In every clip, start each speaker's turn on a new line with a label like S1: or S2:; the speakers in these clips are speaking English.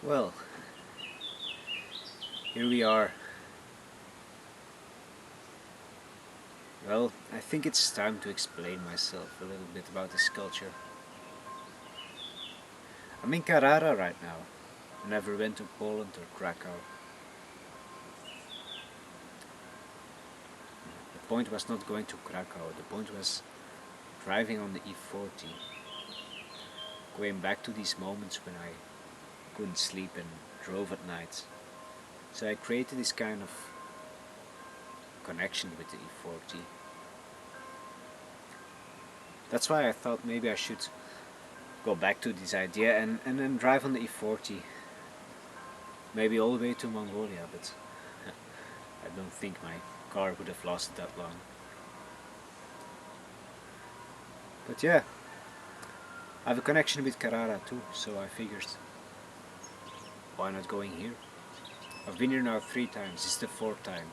S1: Well, here we are. Well, I think it's time to explain myself a little bit about this culture. I'm in Carrara right now. I never went to Poland or Krakow. The point was not going to Krakow, the point was driving on the E40, going back to these moments when I couldn't sleep and drove at night. So I created this kind of connection with the E40. That's why I thought maybe I should go back to this idea and then drive on the E40. Maybe all the way to Mongolia, but I don't think my car would have lasted that long. But yeah, I have a connection with Carrara too, so I figured why not going here? I've been here now 3 times, this is the 4th time,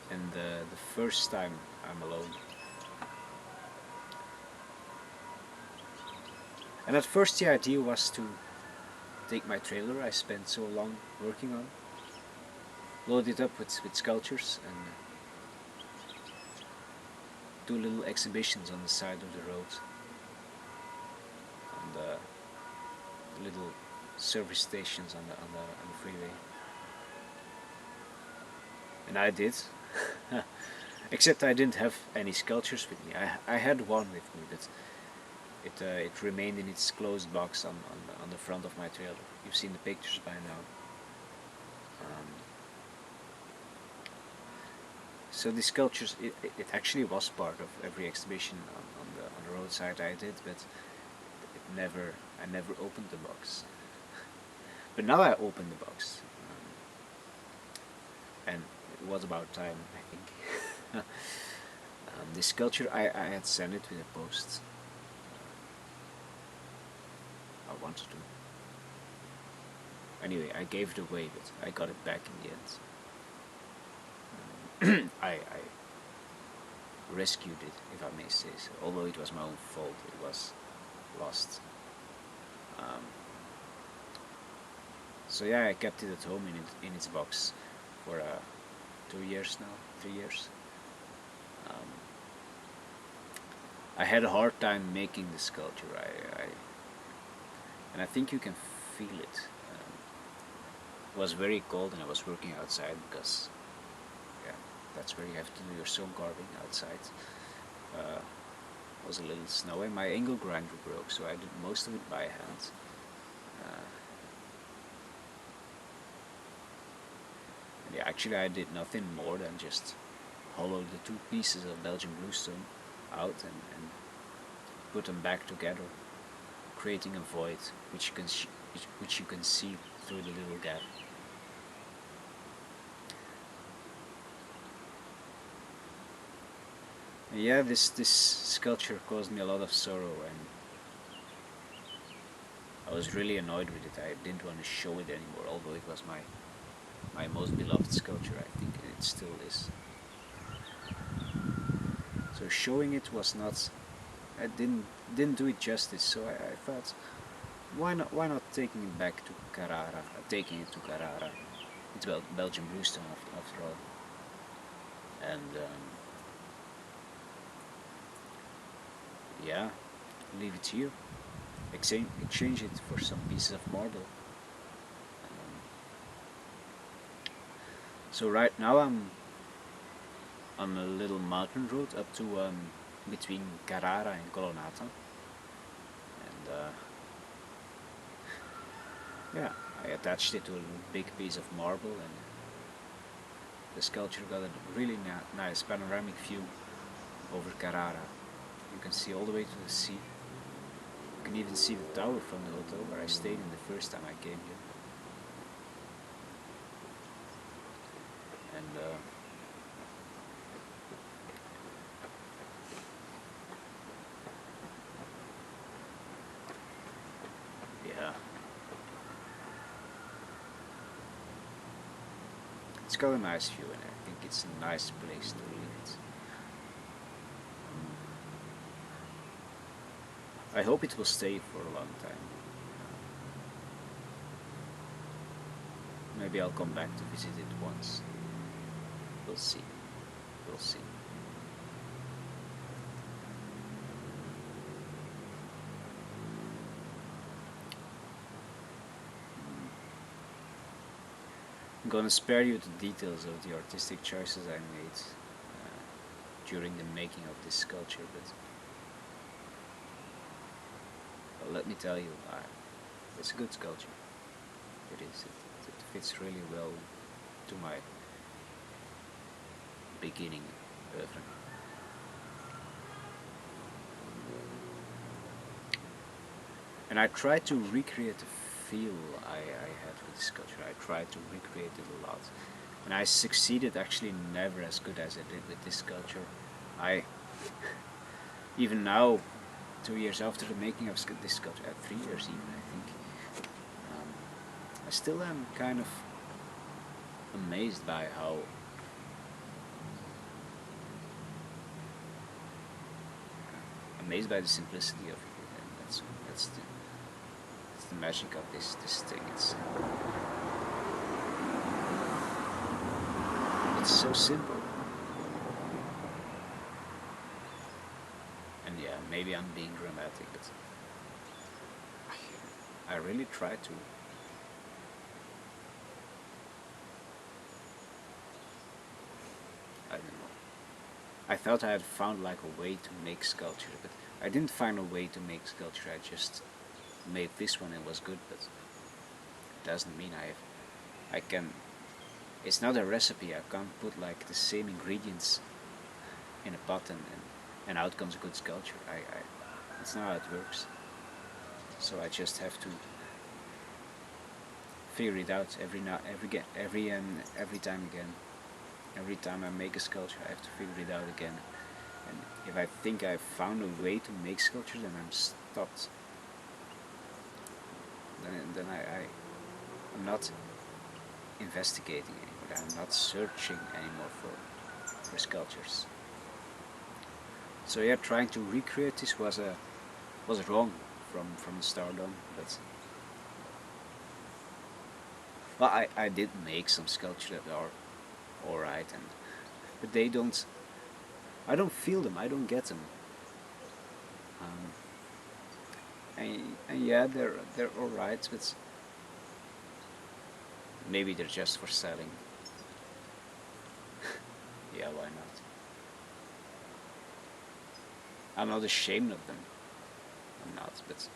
S1: and the first time I'm alone. And at first the idea was to take my trailer I spent so long working on, load it up with sculptures and do little exhibitions on the side of the road, on the little service stations on the freeway. And I did, except I didn't have any sculptures with me. I had one with me, but it remained in its closed box on the front of my trailer. You've seen the pictures by now. So the sculptures, it actually was part of every exhibition on the roadside I did, but I never opened the box. But now I opened the box, and it was about time, I think. This sculpture, I had sent it with a post. I wanted to. Anyway, I gave it away, but I got it back in the end. I rescued it, if I may say so. Although it was my own fault, it was lost. So yeah, I kept it at home in its box for 2 years now, 3 years. I had a hard time making the sculpture. And I think you can feel it. It was very cold, and I was working outside because, yeah, that's where you have to do your stone carving outside. It was a little snowy. My angle grinder broke, so I did most of it by hand. And yeah, actually, I did nothing more than just hollow the 2 pieces of Belgian bluestone out and put them back together, creating a void which you can see through the little gap. And yeah, this sculpture caused me a lot of sorrow, and I was really annoyed with it. I didn't want to show it anymore, although it was my most beloved sculpture. I think it still is. So showing it was not. I didn't do it justice. So I thought, why not taking it back to Carrara? Taking it to Carrara. It's Belgian bluestone after all. And yeah, leave it here. Exchange it for some pieces of marble. So right now I'm on a little mountain road up to between Carrara and Colonnata, and yeah, I attached it to a big piece of marble, and the sculpture got a really nice panoramic view over Carrara. You can see all the way to the sea. You can even see the tower from the hotel where I stayed in the first time I came here. And yeah, it's got a nice view, and I think it's a nice place to leave it. I hope it will stay for a long time. Maybe I'll come back to visit it once. We'll see. We'll see. I'm gonna spare you the details of the artistic choices I made during the making of this sculpture, but let me tell you, it's a good sculpture. It is. It fits really well to my beginning oeuvre. And I tried to recreate the feel I had with the sculpture. I tried to recreate it a lot. And I succeeded actually never as good as I did with this sculpture. I, even now, 2 years after the making of this sculpture, 3 years even I think, I still am kind of amazed by how amazed by the simplicity of it. And that's the magic of this thing. It's so simple. And yeah, maybe I'm being dramatic, but I really try to. I don't know. I thought I had found like a way to make sculpture, but I didn't find a way to make sculpture. I just made this one and it was good, but it doesn't mean I can. It's not a recipe. I can't put like the same ingredients in a pot and out comes a good sculpture. It's not how it works. So I just have to figure it out every time again. Every time I make a sculpture, I have to figure it out again. And if I think I've found a way to make sculpture, then I'm stopped. Then I'm not investigating anymore. I'm not searching anymore for sculptures. So yeah, trying to recreate this was wrong from the start on. But well, I did make some sculptures that are alright, but they don't. I don't feel them. I don't get them. And yeah, they're alright, but maybe they're just for selling. Yeah, why not? I'm not ashamed of them. I'm not, but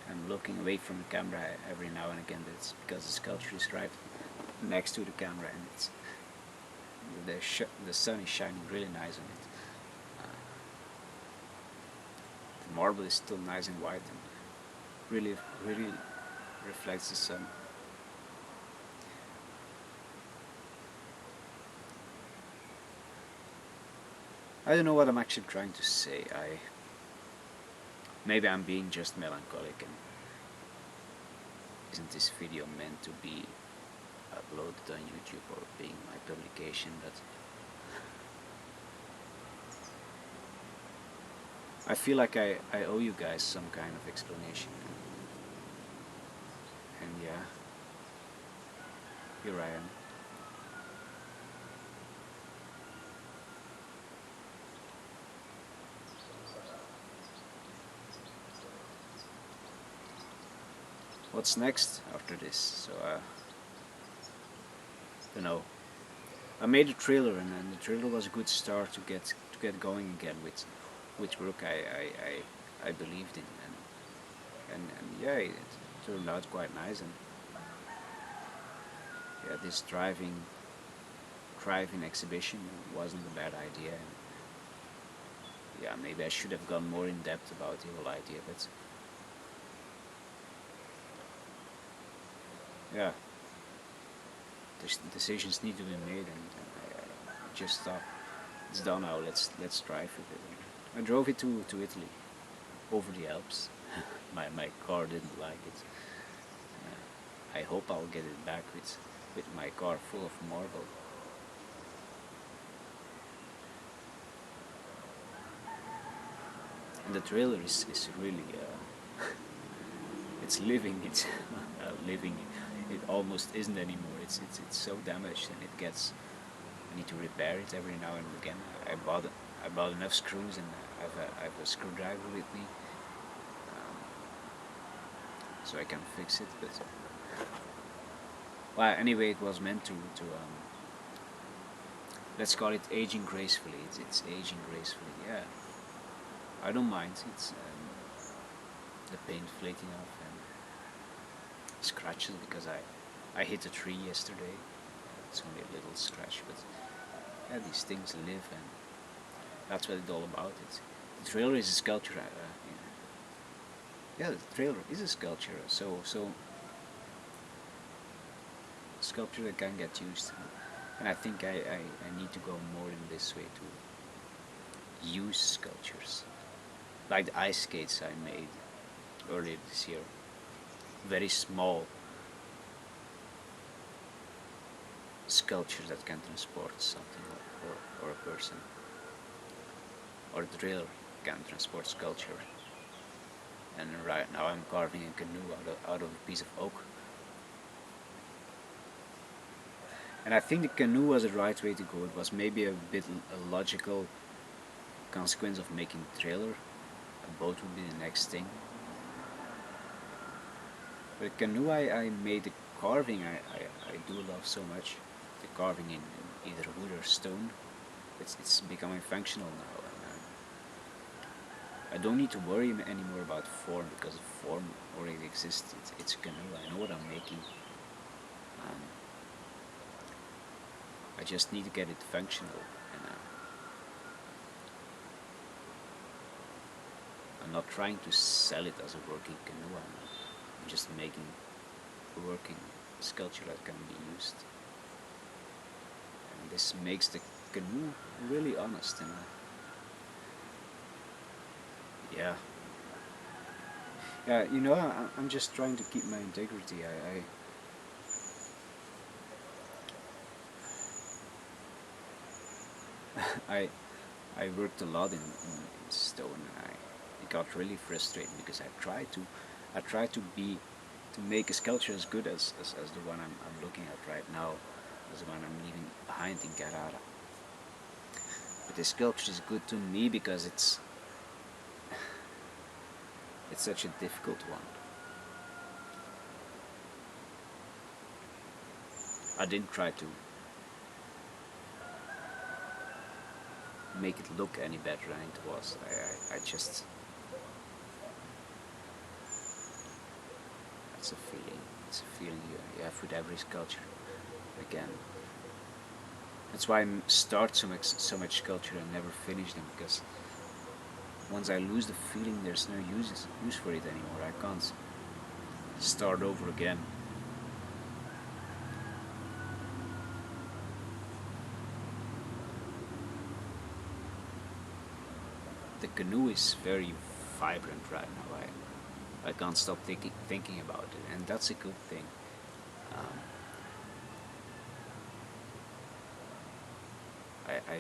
S1: I'm looking away from the camera every now and again, but it's because the sculpture is right next to the camera and it's the sun is shining really nice on it. The marble is still nice and white and really reflects the sun. I don't know what I'm actually trying to say. Maybe I'm being just melancholic, and isn't this video meant to be uploaded on YouTube or being my publication, but I feel like I owe you guys some kind of explanation. And yeah, here I am. What's next after this? So you know, I made a trailer, and the trailer was a good start to get going again with work I believed in, and yeah, it turned out quite nice, and yeah, this driving exhibition wasn't a bad idea, and yeah, maybe I should have gone more in depth about the whole idea, but yeah, decisions need to be made, and I just thought it's done now. Let's drive with it. I drove it to Italy, over the Alps. my car didn't like it. I hope I'll get it back with my car full of marble. And the trailer is really it's living. It's living. It almost isn't anymore. It's so damaged, and it gets. I need to repair it every now and again. I bought enough screws, and I have a screwdriver with me, um, so I can fix it. But well, anyway, it was meant to let's call it aging gracefully. It's aging gracefully. Yeah, I don't mind. It's the paint flaking off and scratches because I hit a tree yesterday. It's only a little scratch, but yeah, these things live, and that's what it's all about. The trailer is a sculpture. Yeah, the trailer is a sculpture. So sculpture that can get used, and I think I need to go more in this way to use sculptures, like the ice skates I made earlier this year. Very small sculptures that can transport something or a person, or the trailer can transport sculpture. And right now I'm carving a canoe out of a piece of oak. And I think the canoe was the right way to go. It was maybe a bit a logical consequence of making the trailer. A boat would be the next thing. But the canoe I made the carving I do love so much. The carving in either wood or stone. It's becoming functional now. And I don't need to worry anymore about form because the form already exists. It's a canoe. I know what I'm making. Um, I just need to get it functional, and I'm not trying to sell it as a working canoe. I'm just making a working sculpture that can be used, and this makes the canoe really honest. And yeah, yeah, I'm just trying to keep my integrity. I I worked a lot in stone, and it got really frustrating because I tried to make a sculpture as good as the one I'm looking at right now, as the one I'm leaving behind in Carrara. But the sculpture is good to me because it's such a difficult one. I didn't try to make it look any better than it was. I just it's a feeling. It's a feeling you have with every sculpture. Again, that's why I start so much sculpture and never finish them, because once I lose the feeling, there's no use for it anymore. I can't start over again. The canoe is very vibrant right now. I can't stop thinking about it, and that's a good thing. Um, I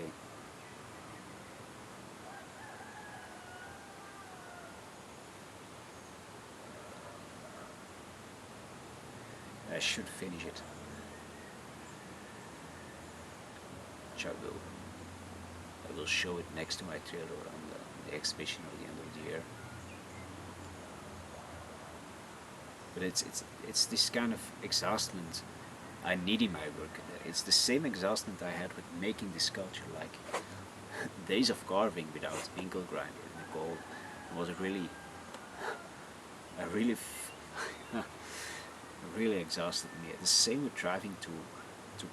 S1: I should finish it, which I will show it next to my trailer on the exhibition at the end of the year. But it's this kind of exhaustment I need in my work. It's the same exhaustment I had with making this sculpture, like days of carving without inkle grinder and the gold was really, I really, really exhausted me. The same with driving to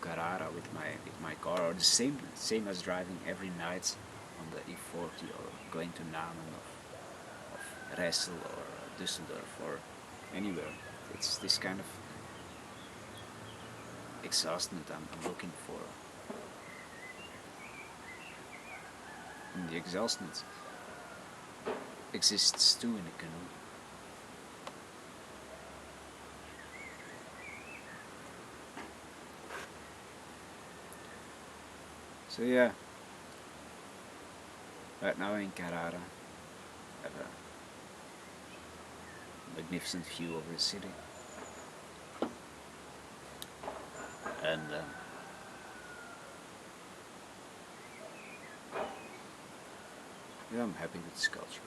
S1: Carrara with my car, or the same as driving every night on the E40 or going to Namen of Ressel or Düsseldorf or anywhere. It's this kind of exhaustion that I'm looking for. And the exhaustion exists too in a canoe. So yeah, right now in Carrara, I have magnificent view over the city. And yeah, I'm happy with the sculpture.